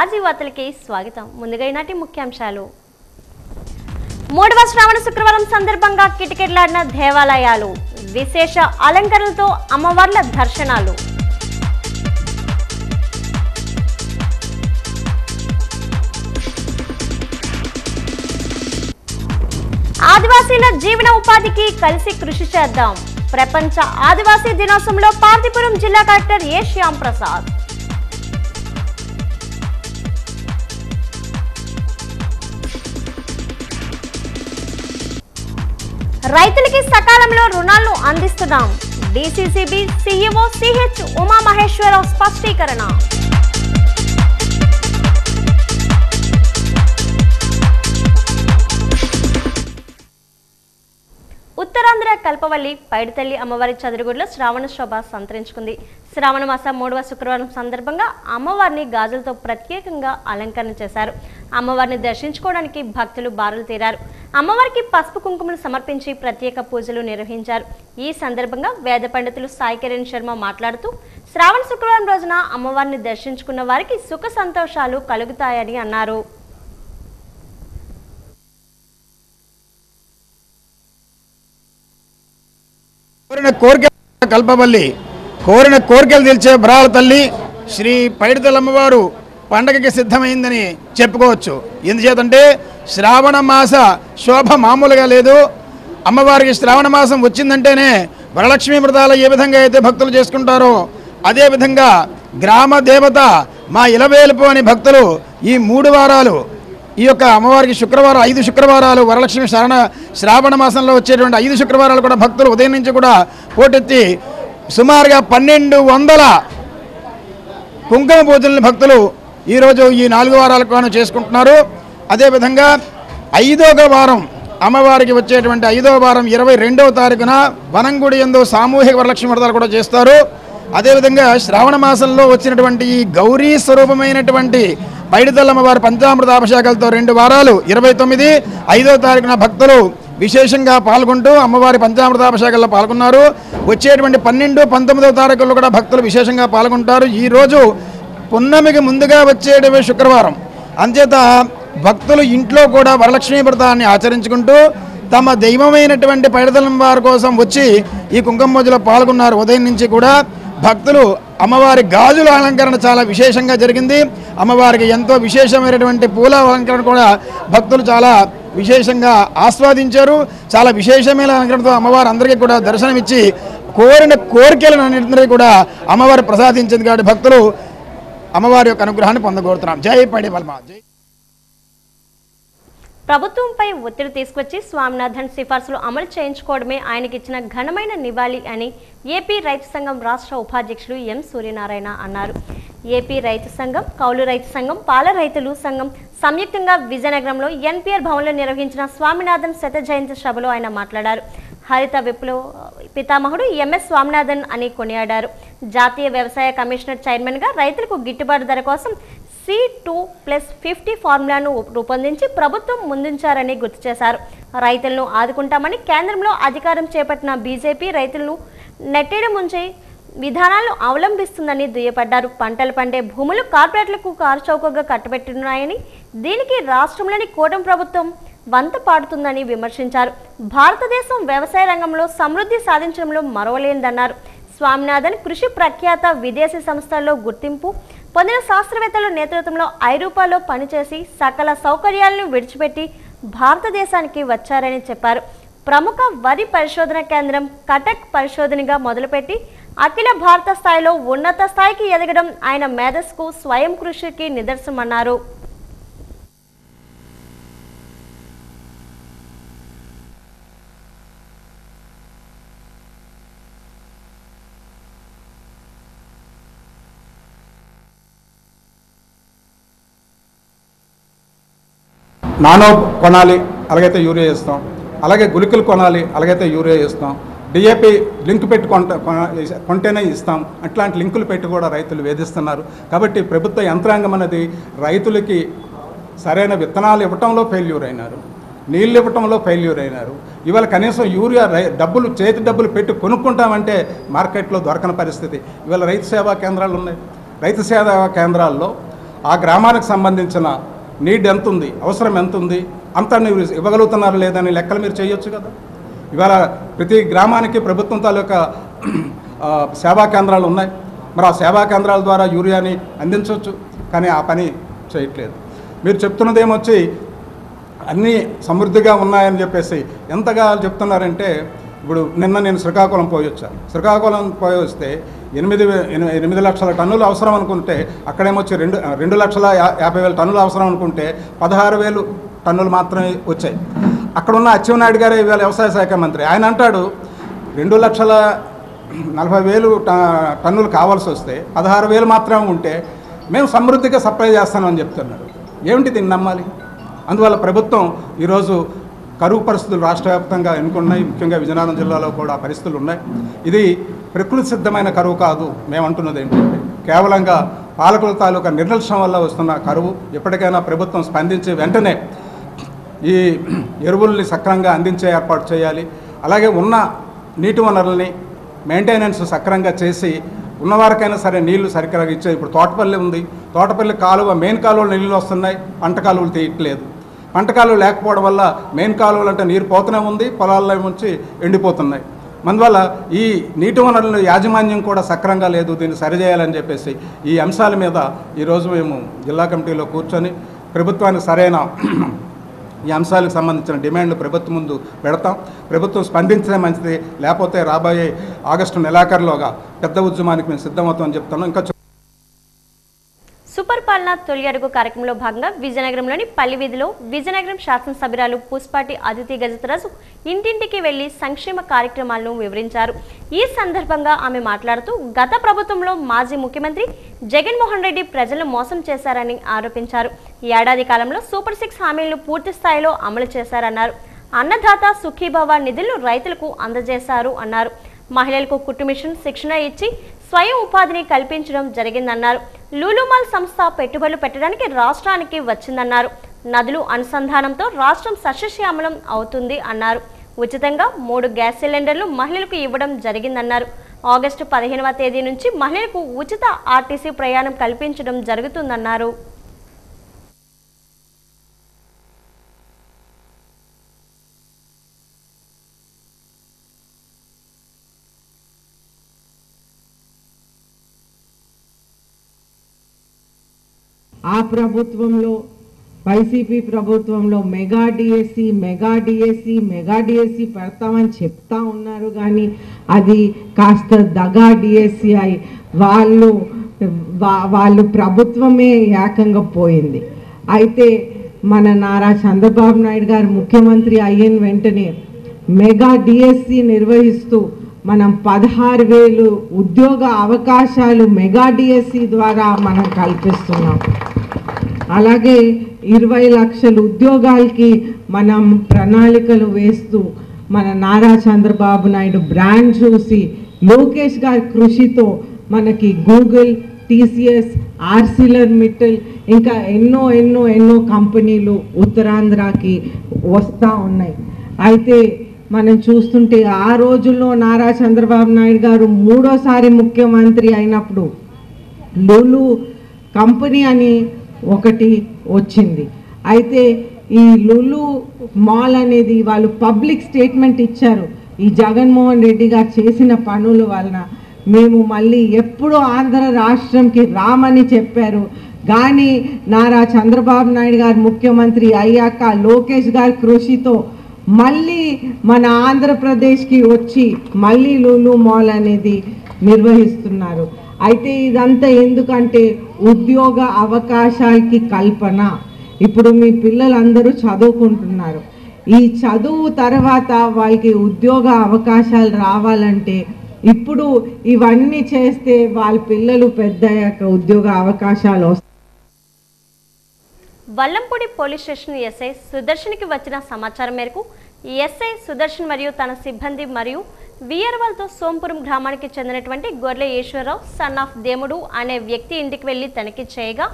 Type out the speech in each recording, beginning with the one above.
RG వార్తలకి స్వాగతం. ముందుగా ఈనాటి ముఖ్యాంశాలు. 3వ శ్రావణ శుక్రవారం సందర్భంగా కిటకిటలాడిన దేవాలయాలు, విశేష అలంకరణలతో అమ్మవార్ల దర్శనాలు. ఆదివాసీల జీవన ఉపాధికి కలిసి కృషి చేద్దాం. ప్రపంచ ఆదివాసీ దినోత్సవంలో పార్వతీపురం జిల్లా కలెక్టర్ ఏ శ్యామ్ ప్రసాద్. రైతులకి సకాలంలో రుణాలను అందిస్తున్నాం. డీసీసీబీ సీఈఓ సిహెచ్ ఉమా మహేశ్వరరావు స్పష్టీకరణ. ఉత్తరాంధ్ర కల్పవల్లి పైడితల్లి అమ్మవారి చదురుగుడిలో శ్రావణ శోభ సంతరించుకుంది. శ్రావణ మాసం 3వ శుక్రవారం సందర్భంగా అమ్మవారిని గాజులతో ప్రత్యేకంగా అలంకరణ చేశారు. అమ్మవారిని దర్శించుకోవడానికి భక్తులు బారులు తీరారు. అమ్మవారికి పసుపు కుంకుమలు సమర్పించి ప్రత్యేక పూజలు నిర్వహించారు. ఈ సందర్భంగా వేద పండితులు సాయి కిరణ్ శర్మ మాట్లాడుతూ, శ్రావణ శుక్రవారం రోజున అమ్మవారిని దర్శించుకున్న వారికి సుఖ సంతోషాలు కలుగుతాయని అన్నారు. కోరిన కోరికలు తీర్చే బ్రాల తల్లి శ్రీ పైడితల్లి అమ్మవారు పండగకి సిద్ధమైందని చెప్పుకోవచ్చు. ఎందుచేతంటే శ్రావణ మాస శోభ మామూలుగా లేదు. అమ్మవారికి శ్రావణ మాసం వచ్చిందంటేనే వరలక్ష్మీ వ్రతాలు ఏ విధంగా అయితే భక్తులు చేసుకుంటారో అదేవిధంగా గ్రామ దేవత మా ఇలవేలుపు అని భక్తులు ఈ 3 వారాలు ఈ యొక్క అమ్మవారికి శుక్రవారం 5 శుక్రవారాలు వరలక్ష్మి శ్రావణ మాసంలో వచ్చేటువంటి 5 శుక్రవారాలు కూడా భక్తులు ఉదయం నుంచి కూడా పోటెత్తి సుమారుగా 1200 కుంకుమ పూజలను భక్తులు ఈరోజు ఈ 4 వారాలకు గాను చేసుకుంటున్నారు. అదేవిధంగా 5వ వారం అమ్మవారికి వచ్చేటువంటి 5వ వారం 22వ తారీఖున వనంగుడి యందు సామూహిక వరలక్ష్మి వ్రతాలు కూడా చేస్తారు. అదేవిధంగా శ్రావణ మాసంలో వచ్చినటువంటి ఈ గౌరీ స్వరూపమైనటువంటి పైడితల్లి అమ్మవారి పంచామృత అభిషేకాలతో 2 వారాలు 29, 5వ తారీఖున భక్తులు విశేషంగా పాల్గొంటూ అమ్మవారి పంచామృతాభిషేకాల్లో పాల్గొన్నారు. వచ్చేటువంటి 12, 19వ తారీఖుల్లో కూడా భక్తులు విశేషంగా పాల్గొంటారు. ఈరోజు పున్నమికి ముందుగా వచ్చేటువంటి శుక్రవారం అంచేత భక్తులు ఇంట్లో కూడా వరలక్ష్మీ వ్రతాన్ని ఆచరించుకుంటూ తమ దైవమైనటువంటి పైడితల్లి అమ్మవారి కోసం వచ్చి ఈ కుంకుమ పూజలో పాల్గొన్నారు. ఉదయం నుంచి కూడా భక్తులు అమ్మవారి గాజుల అలంకరణ చాలా విశేషంగా జరిగింది. అమ్మవారికి ఎంతో విశేషమైనటువంటి పూల అలంకరణ కూడా భక్తులు చాలా విశేషంగా ఆస్వాదించారు. చాలా విశేషమైన అలంకరణతో అమ్మవారు అందరికీ కూడా దర్శనమిచ్చి కోరిన కోరికలన్నింటినీ కూడా అమ్మవారు ప్రసాదించింది. కాబట్టి భక్తులు అమ్మవారి యొక్క అనుగ్రహాన్ని పొందగోరుతున్నాం. జై పైడితల్లి. జై. ప్రభుత్వంపై ఒత్తిడి తీసుకొచ్చి స్వామినాథన్ సిఫార్సులు అమలు చేయించుకోవడమే ఆయనకిచ్చిన ఘనమైన నివాళి అని ఏపీ రైతు సంఘం రాష్ట్ర ఉపాధ్యక్షులు ఎం సూర్యనారాయణ అన్నారు. ఏపీ రైతు సంఘం, కౌలు రైతు సంఘం, పాల రైతులు సంఘం సంయుక్తంగా విజయనగరంలో ఎన్పిఆర్ భవన్లో నిర్వహించిన స్వామినాథన్ శత జయంతి సభలో ఆయన మాట్లాడారు. హరిత విప్లవ పితామహుడు ఎంఎస్ స్వామినాథన్ అని కొనియాడారు. జాతీయ వ్యవసాయ కమిషనర్ చైర్మన్గా రైతులకు గిట్టుబాటు ధర కోసం C2+50 ఫార్ములాను రూపొందించి ప్రభుత్వం ముందుంచారని గుర్తు చేశారు. రైతులను ఆదుకుంటామని కేంద్రంలో అధికారం చేపట్టిన బీజేపీ రైతులను నెట్టేడు ముంచే విధానాలను అవలంబిస్తుందని దుయ్యపడ్డారు. పంటలు పండే భూములు కార్పొరేట్లకు కారుచౌకగా కట్టబెట్టున్నాయని, దీనికి రాష్ట్రంలోని కూటమి ప్రభుత్వం వంత పాడుతుందని విమర్శించారు. భారతదేశం వ్యవసాయ రంగంలో సమృద్ధి సాధించడంలో మరవలేనిదన్నారు. స్వామినాథన్ కృషి ప్రఖ్యాత విదేశీ సంస్థల్లో గుర్తింపు పొందిన శాస్త్రవేత్తల నేతృత్వంలో ఐరోపాలో పనిచేసి సకల సౌకర్యాలను విడిచిపెట్టి భారతదేశానికి వచ్చారని చెప్పారు. ప్రముఖ వరి పరిశోధన కేంద్రం కటక్ పరిశోధనగా మొదలుపెట్టి అఖిల భారత స్థాయిలో ఉన్నత స్థాయికి ఎదగడం ఆయన మేధస్సుకు స్వయం కృషికి నిదర్శనమన్నారు. నానో కొనాలి, అలాగైతే యూరియా ఇస్తాం. అలాగే గుళికలు కొనాలి, అలాగైతే యూరియా ఇస్తాం. డిఏపి లింక్ పెట్టి కొంటేనే ఇస్తాం. అట్లాంటి లింకులు పెట్టి కూడా రైతులు వేధిస్తున్నారు. కాబట్టి ప్రభుత్వ యంత్రాంగం అనేది రైతులకి సరైన విత్తనాలు ఇవ్వటంలో ఫెయిల్యూర్ అయినారు, నీళ్ళు ఇవ్వటంలో ఫెయిల్యూర్ అయినారు. ఇవాళ కనీసం యూరియా డబ్బులు చేతి డబ్బులు పెట్టి కొనుక్కుంటామంటే మార్కెట్లో దొరకని పరిస్థితి. ఇవాళ రైతు సేవా కేంద్రాలు ఉన్నాయి. రైతు సేవా కేంద్రాల్లో ఆ గ్రామానికి సంబంధించిన నీడ్ ఎంత ఉంది, అవసరం ఎంత ఉంది, అంతా మీరు ఇవ్వగలుగుతున్నారు లేదని లెక్కలు మీరు చేయొచ్చు కదా. ఇవాళ ప్రతి గ్రామానికి ప్రభుత్వం తాలూకా సేవా కేంద్రాలు ఉన్నాయి. మరి ఆ సేవా కేంద్రాల ద్వారా యూరియాని అందించవచ్చు, కానీ ఆ పని చేయట్లేదు. మీరు చెప్తున్నదేమొచ్చి అన్నీ సమృద్ధిగా ఉన్నాయని చెప్పేసి ఎంతగా చెప్తున్నారంటే, ఇప్పుడు నిన్న నేను శ్రీకాకుళం పోయి వచ్చాను. శ్రీకాకుళం పోయి వస్తే 8 లక్షల టన్నులు అవసరం అనుకుంటే అక్కడేమొచ్చి 2,50,000 టన్నులు అవసరం అనుకుంటే 16,000 టన్నులు మాత్రమే వచ్చాయి. అక్కడున్న అచ్చెన్నాయుడు గారే ఇవాళ వ్యవసాయ శాఖ మంత్రి, ఆయన అంటాడు 2,40,000 టన్నులు కావాల్సి వస్తే 16,000 మాత్రమే ఉంటే మేము సమృద్ధిగా సప్లై చేస్తామని చెప్తున్నాడు. ఏమిటి దీన్ని నమ్మాలి? అందువల్ల ప్రభుత్వం ఈరోజు కరువు పరిస్థితులు రాష్ట్ర వ్యాప్తంగా ఎన్నుకున్నాయి. ముఖ్యంగా విజయనగరం జిల్లాలో కూడా పరిస్థితులు ఉన్నాయి. ఇది ప్రకృతి సిద్ధమైన కరువు కాదు. మేమంటున్నది ఏంటంటే కేవలంగా పాలకుల తాలూకా నిర్లక్ష్యం వల్ల వస్తున్న కరువు. ఎప్పటికైనా ప్రభుత్వం స్పందించి వెంటనే ఈ ఎరువుల్ని సక్రమంగా అందించే ఏర్పాటు చేయాలి. అలాగే ఉన్న నీటి వనరుల్ని మెయింటెనెన్స్ సక్రమంగా చేసి ఉన్నవారికైనా సరే నీళ్లు సరిగ్గా ఇచ్చే. ఇప్పుడు తోటపల్లి ఉంది, తోటపల్లి కాలువ మెయిన్ కాలువలో నీళ్ళు వస్తున్నాయి, పంట కాలువలు తీయట్లేదు. పంట కాలువ లేకపోవడం వల్ల మెయిన్ కాలువలు అంటే నీరు పోతూనే ఉంది, పొలాల్లో నుంచి ఎండిపోతున్నాయి. అందువల్ల ఈ నీటి వనరుల యాజమాన్యం కూడా సక్రమంగా లేదు, దీన్ని సరిచేయాలని చెప్పేసి ఈ అంశాల మీద ఈరోజు మేము జిల్లా కమిటీలో కూర్చొని ప్రభుత్వానికి సరైన ఈ అంశాలకు సంబంధించిన డిమాండ్లు ప్రభుత్వం ముందు పెడతాం. ప్రభుత్వం స్పందించే మంచిది, లేకపోతే రాబోయే ఆగస్టు నెలాఖరులోగా పెద్ద ఉద్యమానికి మేము సిద్ధమవుతామని చెప్తున్నాం. ఇంకా సూపర్ పాలన తొలి అడుగు కార్యక్రమంలో భాగంగా విజయనగరంలోని పల్లి వీధిలో విజయనగరం శాసనసభ్యురాలు పూస్పాటి అదితి గజతరాజు ఇంటింటికి వెళ్లి సంక్షేమ కార్యక్రమాలను వివరించారు. ఈ సందర్భంగా ఆమె మాట్లాడుతూ గత ప్రభుత్వంలో మాజీ ముఖ్యమంత్రి జగన్మోహన్ రెడ్డి ప్రజలను మోసం చేశారని ఆరోపించారు. ఈ ఏడాది కాలంలో సూపర్ 6 హామీలను పూర్తి స్థాయిలో అమలు చేశారన్నారు. అన్నదాత సుఖీభవ నిధులను రైతులకు అందజేశారు అన్నారు. మహిళలకు కుట్టు మిషన్ శిక్షణ ఇచ్చి స్వయం ఉపాధిని కల్పించడం జరిగిందన్నారు. లూలుమాల్ సంస్థ పెట్టుబడులు పెట్టడానికి రాష్ట్రానికి వచ్చిందన్నారు. నదులు అనుసంధానంతో రాష్ట్రం సస్యశ్యామలం అవుతుంది అన్నారు. ఉచితంగా 3 గ్యాస్ సిలిండర్లు మహిళలకు ఇవ్వడం జరిగిందన్నారు. ఆగస్టు 15వ తేదీ నుంచి మహిళలకు ఉచిత ఆర్టీసీ ప్రయాణం కల్పించడం జరుగుతుందన్నారు. ఆ ప్రభుత్వంలో వైసీపీ ప్రభుత్వంలో మెగా డిఎస్సి పెడతామని చెప్తా ఉన్నారు, కానీ అది కాస్త దగా డిఎస్సి అయి వాళ్ళు ప్రభుత్వమే ఏకంగా పోయింది. అయితే మన నారా చంద్రబాబు నాయుడు గారు ముఖ్యమంత్రి అయిన వెంటనే మెగా డిఎస్సి నిర్వహిస్తూ మనం 16,000 ఉద్యోగ అవకాశాలు మెగా డిఎస్సి ద్వారా మనం కల్పిస్తున్నాం. అలాగే 20 లక్షల ఉద్యోగాలకి మనం ప్రణాళికలు వేస్తూ మన నారా చంద్రబాబు నాయుడు బ్రాండ్ చూసి లోకేష్ గారి కృషితో మనకి గూగుల్, టీసీఎస్, ఆర్సిలర్మిట్టల్ ఇంకా ఎన్నో కంపెనీలు ఉత్తరాంధ్రకి వస్తూ ఉన్నాయి. అయితే మనం చూస్తుంటే ఆ రోజుల్లో నారా చంద్రబాబు నాయుడు గారు 3వ ముఖ్యమంత్రి అయినప్పుడు లూలు కంపెనీ అని ఒకటి వచ్చింది. అయితే ఈ లులు మాల్ అనేది వాళ్ళు పబ్లిక్ స్టేట్మెంట్ ఇచ్చారు. ఈ జగన్మోహన్ రెడ్డి గారు చేసిన పనుల వలన మేము మళ్ళీ ఎప్పుడూ ఆంధ్ర రాష్ట్రంకి రామని చెప్పారు. కానీ నారా చంద్రబాబు నాయుడు గారు ముఖ్యమంత్రి అయ్యాక లోకేష్ గారి కృషితో మళ్ళీ మన ఆంధ్రప్రదేశ్కి వచ్చి మళ్ళీ లులు మాల్ అనేది నిర్వహిస్తున్నారు. అయితే ఇదంతా ఎందుకంటే ఉద్యోగ అవకాశాలకి కల్పన. ఇప్పుడు మీ పిల్లలందరూ చదువుకుంటున్నారు. ఈ చదువు తర్వాత వాళ్ళకి ఉద్యోగ అవకాశాలు రావాలంటే ఇప్పుడు ఇవన్నీ చేస్తే వాళ్ళ పిల్లలు పెద్దయ్యాక ఉద్యోగ అవకాశాలు వస్తాయి. వల్లంపూడి పోలీస్ స్టేషన్ ఎస్ఐ సుదర్శన్కి వచ్చిన సమాచారం మేరకు ఎస్ఐ సుదర్శన్ మరియు తన సిబ్బంది మరియు వీఆర్వాల్తో సోంపురం గ్రామానికి చెందినటువంటి గొర్రె ఈశ్వరరావు సన్ ఆఫ్ దేముడు అనే వ్యక్తి ఇంటికి వెళ్లి తనిఖీ చేయగా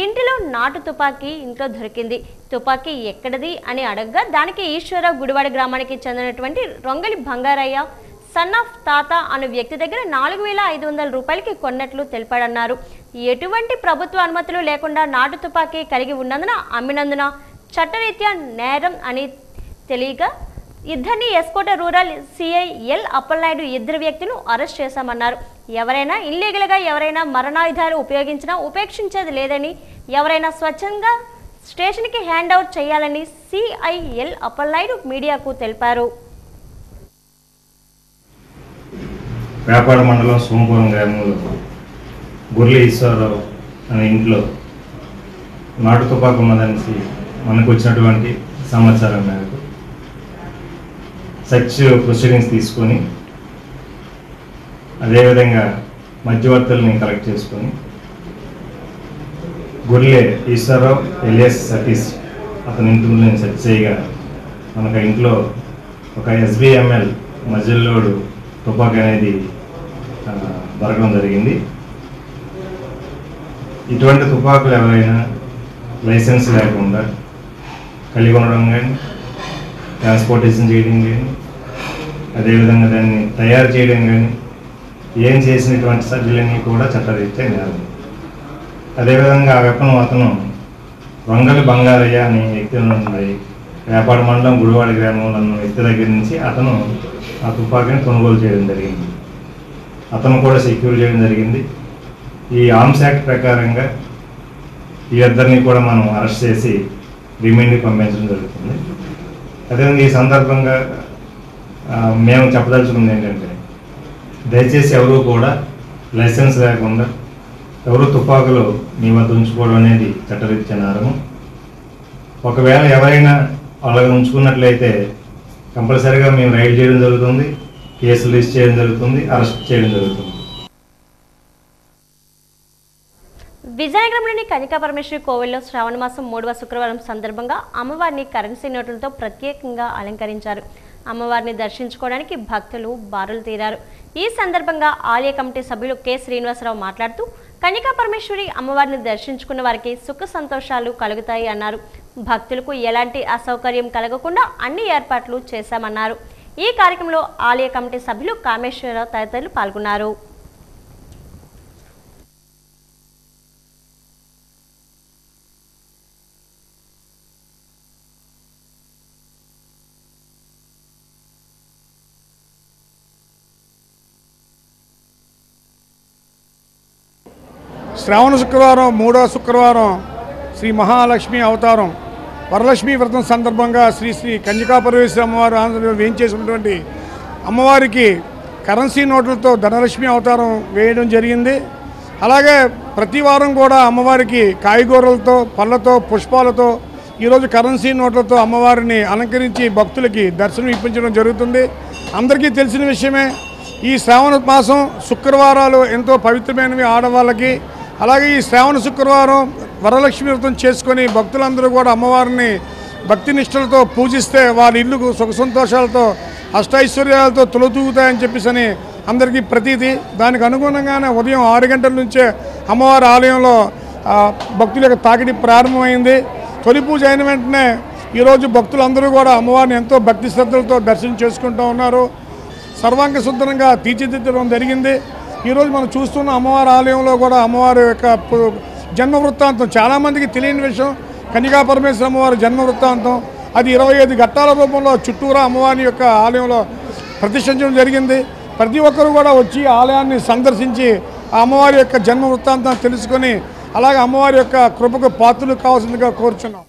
ఇంటిలో నాటు తుపాకీ ఇంట్లో దొరికింది. తుపాకీ ఎక్కడిది అని అడగగా దానికి ఈశ్వరరావు గుడివాడ గ్రామానికి చెందినటువంటి రొంగలి బంగారయ్య సన్ ఆఫ్ తాత అనే వ్యక్తి దగ్గర 4,500 రూపాయలకి కొన్నట్లు తెలిపాడన్నారు. ఎటువంటి ప్రభుత్వ అనుమతులు లేకుండా నాటు తుపాకీ కలిగి ఉన్నందున అమ్మినందున చట్టరీత్యా నేరం అని తెలియగా ఇద్దరిని S. Kota rural CI L Appalanaidu ఇద్దరు వ్యక్తులను అరెస్ట్ చేశామన్నారు. ఎవరైనా ఇల్లీగల్గా ఎవరైనా మరణాయుధాలు ఉపయోగించినా ఉపేక్షించేది లేదని, ఎవరైనా స్వచ్ఛంగా స్టేషన్కి హ్యాండ్ అవుట్ చేయాలని సిఐ ఎల్ అప్పలనాయుడు మీడియాకు తెలిపారు. వ్యాపార మండలం సోమపురం గ్రామంలో గుర్లి ఈశ్వరరావు అనే ఇంట్లో నాటు తుపాకు ఉన్నదనేసి మనకు వచ్చినటువంటి సమాచారం మేరకు సర్చ్ ప్రొసీడింగ్స్ తీసుకొని అదేవిధంగా మధ్యవర్తుల్ని కలెక్ట్ చేసుకొని గుర్లే ఈశ్వరరావు ఎలియాస్ సతీష్ అతని ఇంట్లో సెర్చ్ చేయగా మనకు ఇంట్లో ఒక SBML మజిల్లోడు తుపాకీ అనేది దొరకడం జరిగింది. ఇటువంటి తుపాకులు ఎవరైనా లైసెన్స్ లేకుండా కలిగి ఉండడం కానీ, ట్రాన్స్పోర్టేషన్ చేయడం కానీ, అదేవిధంగా దాన్ని తయారు చేయడం కానీ, ఏం చేసినటువంటి సభ్యులన్నీ కూడా చట్టరీత్యా నేరం. అదేవిధంగా ఆ వెపన్ అతను వంగలి బంగారయ్య అనే వ్యక్తి నుండి వ్యాపార మండలం గుడివాడ గ్రామంలో ఉన్న వ్యక్తి దగ్గర నుంచి అతను ఆ తుపాకీని కొనుగోలు చేయడం జరిగింది. అతను కూడా సెక్యూర్ చేయడం జరిగింది. ఈ ఆర్మ్స్ యాక్ట్ ప్రకారంగా ఈ ఇద్దరిని కూడా మనం అరెస్ట్ చేసి రిమాండ్కి పంపించడం జరుగుతుంది. అదేవిధంగా ఈ సందర్భంగా మేము చెప్పదలుచుకుంది ఏంటంటే, దయచేసి ఎవరూ కూడా లైసెన్స్ లేకుండా ఎవరు తుపాకులు మీ వద్ద ఉంచుకోవడం అనేది చట్టరీత్యా నేరము. ఒకవేళ ఎవరైనా అలాగే ఉంచుకున్నట్లయితే కంపల్సరీగా మేము రైడ్ చేయడం జరుగుతుంది, కేసులు రిజిస్టర్ చేయడం జరుగుతుంది, అరెస్ట్ చేయడం జరుగుతుంది. విజయనగరంలోని కన్యకా పరమేశ్వరి కోవెల్లో శ్రావణ మాసం 3వ శుక్రవారం సందర్భంగా అమ్మవారిని కరెన్సీ నోట్లతో ప్రత్యేకంగా అలంకరించారు. అమ్మవారిని దర్శించుకోవడానికి భక్తులు బారులు తీరారు. ఈ సందర్భంగా ఆలయ కమిటీ సభ్యులు కె శ్రీనివాసరావు మాట్లాడుతూ కన్యకా పరమేశ్వరి అమ్మవారిని దర్శించుకున్న వారికి సుఖ సంతోషాలు కలుగుతాయి అన్నారు. భక్తులకు ఎలాంటి అసౌకర్యం కలగకుండా అన్ని ఏర్పాట్లు చేశామన్నారు. ఈ కార్యక్రమంలో ఆలయ కమిటీ సభ్యులు కామేశ్వరరావు తదితరులు పాల్గొన్నారు. శ్రావణ శుక్రవారం 3వ శుక్రవారం శ్రీ మహాలక్ష్మి అవతారం వరలక్ష్మీ వ్రతం సందర్భంగా శ్రీ శ్రీ కన్యకా పరమేశ్వరి అమ్మవారు ఆంధ్రలో వేయించేసినటువంటి అమ్మవారికి కరెన్సీ నోట్లతో ధనలక్ష్మి అవతారం వేయడం జరిగింది. అలాగే ప్రతి వారం కూడా అమ్మవారికి కాయగూరలతో, పళ్ళతో, పుష్పాలతో, ఈరోజు కరెన్సీ నోట్లతో అమ్మవారిని అలంకరించి భక్తులకి దర్శనం ఇప్పించడం జరుగుతుంది. అందరికీ తెలిసిన విషయమే, ఈ శ్రావణ మాసం శుక్రవారాలు ఎంతో పవిత్రమైనవి ఆడవాళ్ళకి. అలాగే ఈ శ్రావణ శుక్రవారం వరలక్ష్మి వ్రతం చేసుకొని భక్తులందరూ కూడా అమ్మవారిని భక్తి నిష్టలతో పూజిస్తే వారి ఇల్లుకు సుఖ సంతోషాలతో అష్టైశ్వర్యాలతో తొలతూగుతాయని చెప్పేసి అందరికీ ప్రతీతి. దానికి అనుగుణంగానే ఉదయం 6 గంటల నుంచే అమ్మవారి ఆలయంలో భక్తుల యొక్క తాకిడి ప్రారంభమైంది. తొలి పూజ అయిన వెంటనే ఈరోజు భక్తులందరూ కూడా అమ్మవారిని ఎంతో భక్తి శ్రద్ధలతో దర్శనం చేసుకుంటూ ఉన్నారు. సర్వాంగ సుందరంగా తీర్చిదిద్దడం జరిగింది. ఈరోజు మనం చూస్తున్న అమ్మవారి ఆలయంలో కూడా అమ్మవారి యొక్క జన్మ వృత్తాంతం చాలామందికి తెలియని విషయం. కన్యకా పరమేశ్వరి అమ్మవారి జన్మ వృత్తాంతం అది 25 ఘట్టాల రూపంలో చుట్టూరా అమ్మవారి యొక్క ఆలయంలో ప్రతిష్ఠించడం జరిగింది. ప్రతి ఒక్కరూ కూడా వచ్చి ఆలయాన్ని సందర్శించి ఆ అమ్మవారి యొక్క జన్మ వృత్తాంతం తెలుసుకొని అలాగే అమ్మవారి యొక్క కృపకు పాత్రలు కావాల్సిందిగా కోరుచున్నాం.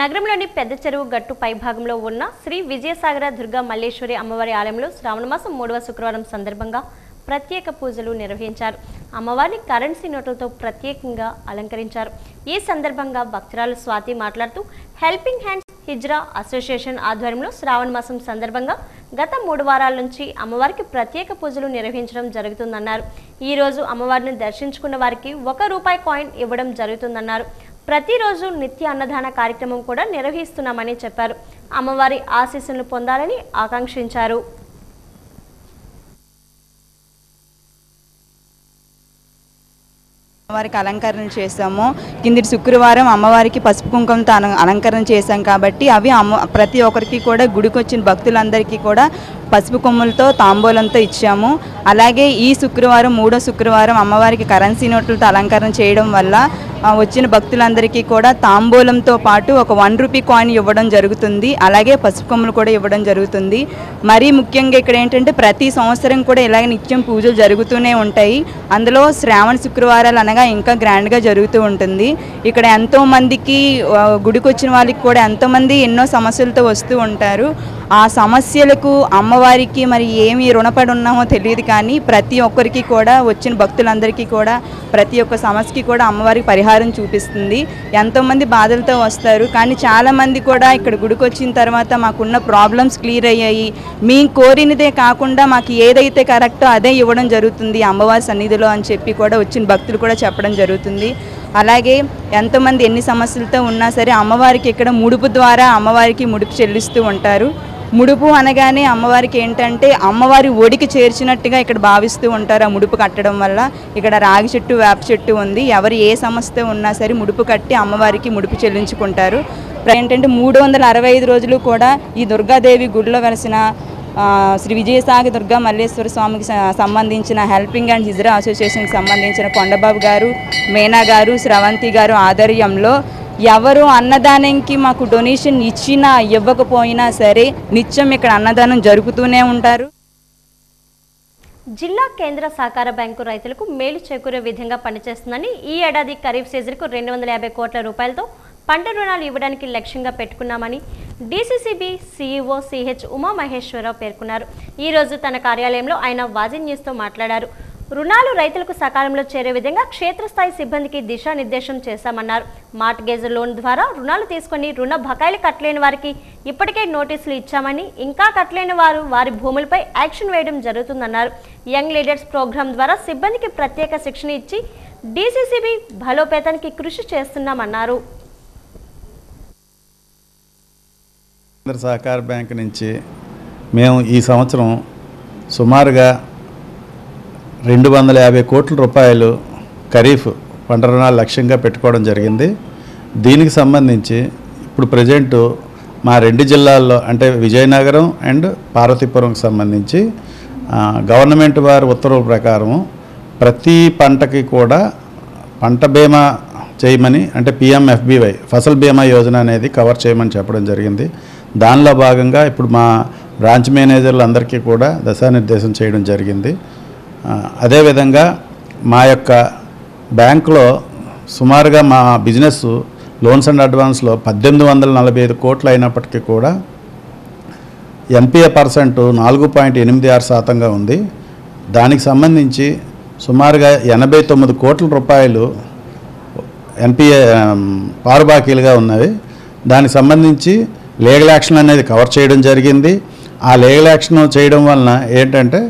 నగరంలోని పెద్ద చెరువు గట్టు పైభాగంలో ఉన్న శ్రీ విజయసాగర దుర్గా మల్లేశ్వరి అమ్మవారి ఆలయంలో శ్రావణ మాసం 3వ శుక్రవారం సందర్భంగా ప్రత్యేక పూజలు నిర్వహించారు. అమ్మవారిని కరెన్సీ నోట్లతో ప్రత్యేకంగా అలంకరించారు. ఈ సందర్భంగా భక్తురాలు స్వాతి మాట్లాడుతూ హెల్పింగ్ హ్యాండ్స్ హిజ్రా అసోసియేషన్ ఆధ్వర్యంలో శ్రావణ మాసం సందర్భంగా గత 3 వారాల నుంచి అమ్మవారికి ప్రత్యేక పూజలు నిర్వహించడం జరుగుతుందన్నారు. ఈరోజు అమ్మవారిని దర్శించుకున్న వారికి ₹1 కాయిన్ ఇవ్వడం జరుగుతుందన్నారు. ప్రతిరోజు నిత్య అన్నదాన కార్యక్రమం కూడా నిర్వహిస్తున్నామని చెప్పారు. అమ్మవారి ఆశీస్సులను పొందాలని ఆకాంక్షించారు. అమ్మవారికి అలంకరణ చేసాము. కింది శుక్రవారం అమ్మవారికి పసుపు కుంకుమతో అలంకరణ చేశాం కాబట్టి అవి ప్రతి ఒక్కరికి కూడా గుడికి వచ్చిన భక్తులందరికీ కూడా పసుపు కొమ్ములతో తాంబూలంతో ఇచ్చాము. అలాగే ఈ శుక్రవారం 3వ శుక్రవారం అమ్మవారికి కరెన్సీ నోట్లతో అలంకరణ చేయడం వల్ల వచ్చిన భక్తులందరికీ కూడా తాంబూలంతో పాటు ఒక 1 రూపీ కాయిన్ ఇవ్వడం జరుగుతుంది. అలాగే పసుపు కొమ్ములు కూడా ఇవ్వడం జరుగుతుంది. మరీ ముఖ్యంగా ఇక్కడ ఏంటంటే ప్రతి సంవత్సరం కూడా ఇలాగ నిత్యం పూజలు జరుగుతూనే ఉంటాయి. అందులో శ్రావణ శుక్రవారాలు అనగా ఇంకా గ్రాండ్గా జరుగుతూ ఉంటుంది. ఇక్కడ ఎంతోమందికి గుడికి వచ్చిన వాళ్ళకి కూడా ఎంతోమంది ఎన్నో సమస్యలతో వస్తూ ఉంటారు. ఆ సమస్యలకు అమ్మవారికి మరి ఏమి రుణపడి ఉన్నామో తెలియదు, కానీ ప్రతి ఒక్కరికి కూడా వచ్చిన భక్తులందరికీ కూడా ప్రతి ఒక్క సమస్యకి కూడా అమ్మవారికి పరిహారం చూపిస్తుంది. ఎంతోమంది బాధలతో వస్తారు, కానీ చాలామంది కూడా ఇక్కడ గుడికి వచ్చిన తర్వాత మాకున్న ప్రాబ్లమ్స్ క్లియర్ అయ్యాయి, మేము కోరినదే కాకుండా మాకు ఏదైతే కరెక్టో అదే ఇవ్వడం జరుగుతుంది అమ్మవారి సన్నిధిలో అని చెప్పి కూడా వచ్చిన భక్తులు కూడా చెప్పడం జరుగుతుంది. అలాగే ఎంతోమంది ఎన్ని సమస్యలతో ఉన్నా సరే అమ్మవారికి ఇక్కడ ముడుపు ద్వారా అమ్మవారికి ముడుపు చెల్లిస్తూ ఉంటారు. ముడుపు అనగానే అమ్మవారికి ఏంటంటే అమ్మవారి ఒడికి చేర్చినట్టుగా ఇక్కడ భావిస్తూ ఉంటారు. ఆ ముడుపు కట్టడం వల్ల ఇక్కడ రాగి చెట్టు, వేప చెట్టు ఉంది. ఎవరు ఏ సమస్య ఉన్నా సరే ముడుపు కట్టి అమ్మవారికి ముడుపు చెల్లించుకుంటారు. ఏంటంటే 365 రోజులు కూడా ఈ దుర్గాదేవి గుడిలో వెలిసిన శ్రీ విజయసాగి దుర్గా మల్లేశ్వర స్వామికి సంబంధించిన హెల్పింగ్ అండ్ హిజ్రా అసోసియేషన్కి సంబంధించిన కొండబాబు గారు, మేనా గారు, స్రవంతి గారు ఆధ్వర్యంలో ఎవరు అన్నదానంకి మాకు డొనేషన్ ఇచ్చినా ఇవ్వకపోయినా సరే నిత్యం ఇక్కడ అన్నదానం జరుగుతూనే ఉంటారు. జిల్లా కేంద్ర సహకార బ్యాంకు రైతులకు మేలు చేకూరే విధంగా పనిచేస్తుందని ఈ ఏడాది ఖరీఫ్ సీజన్కు 250 కోట్ల రూపాయలతో పంట రుణాలు ఇవ్వడానికి లక్ష్యంగా పెట్టుకున్నామని డీసీసీబీ సీఈఓ సిహెచ్ ఉమామహేశ్వరరావు పేర్కొన్నారు. ఈరోజు తన కార్యాలయంలో ఆయన వాజీ న్యూస్తో మాట్లాడారు. రుణాలు రైతులకు సకాలంలో చేరే విధంగా క్షేత్రస్థాయి సిబ్బందికి దిశానిర్దేశం చేశామన్నారు. మార్ట్గేజ్ లోన్ ద్వారా రుణాలు తీసుకుని రుణ బకాయిలు కట్టలేని వారికి ఇప్పటికే నోటీసులు ఇచ్చామని, ఇంకా కట్టలేని వారు వారి భూములపై యాక్షన్ వేయడం జరుగుతుందన్నారు. యంగ్ లీడర్స్ ప్రోగ్రాం ద్వారా సిబ్బందికి ప్రత్యేక శిక్షణ ఇచ్చి డీసీసీబీ బలోపేతానికి కృషి చేస్తున్నామన్నారు. కేంద్ర సహకార బ్యాంక్ నుంచి మేము ఈ సంవత్సరం సుమారుగా 250 కోట్ల రూపాయలు ఖరీఫ్ పంట రుణాలు లక్ష్యంగా పెట్టుకోవడం జరిగింది. దీనికి సంబంధించి ఇప్పుడు ప్రజెంట్ మా 2 జిల్లాల్లో అంటే విజయనగరం అండ్ పార్వతీపురంకి సంబంధించి గవర్నమెంట్ వారి ఉత్తర్వుల ప్రకారం ప్రతి పంటకి కూడా పంట బీమా చేయమని, అంటే పిఎంఎఫ్బివై ఫసల్ బీమా యోజన అనేది కవర్ చేయమని చెప్పడం జరిగింది. దానిలో భాగంగా ఇప్పుడు మా బ్రాంచ్ మేనేజర్లు అందరికీ కూడా దిశానిర్దేశం చేయడం జరిగింది. అదేవిధంగా మా యొక్క బ్యాంకులో సుమారుగా మా బిజినెస్ లోన్స్ అండ్ అడ్వాన్స్లో 1845 కోట్లు అయినప్పటికీ కూడా ఎన్పిఏ పర్సెంట్ 4.86% ఉంది. దానికి సంబంధించి సుమారుగా 89 కోట్ల రూపాయలు ఎన్పిఏ పారుబాకీలుగా ఉన్నవి. దానికి సంబంధించి లీగల్ యాక్షన్ అనేది కవర్ చేయడం జరిగింది. ఆ లీగల్ యాక్షన్ చేయడం వలన ఏంటంటే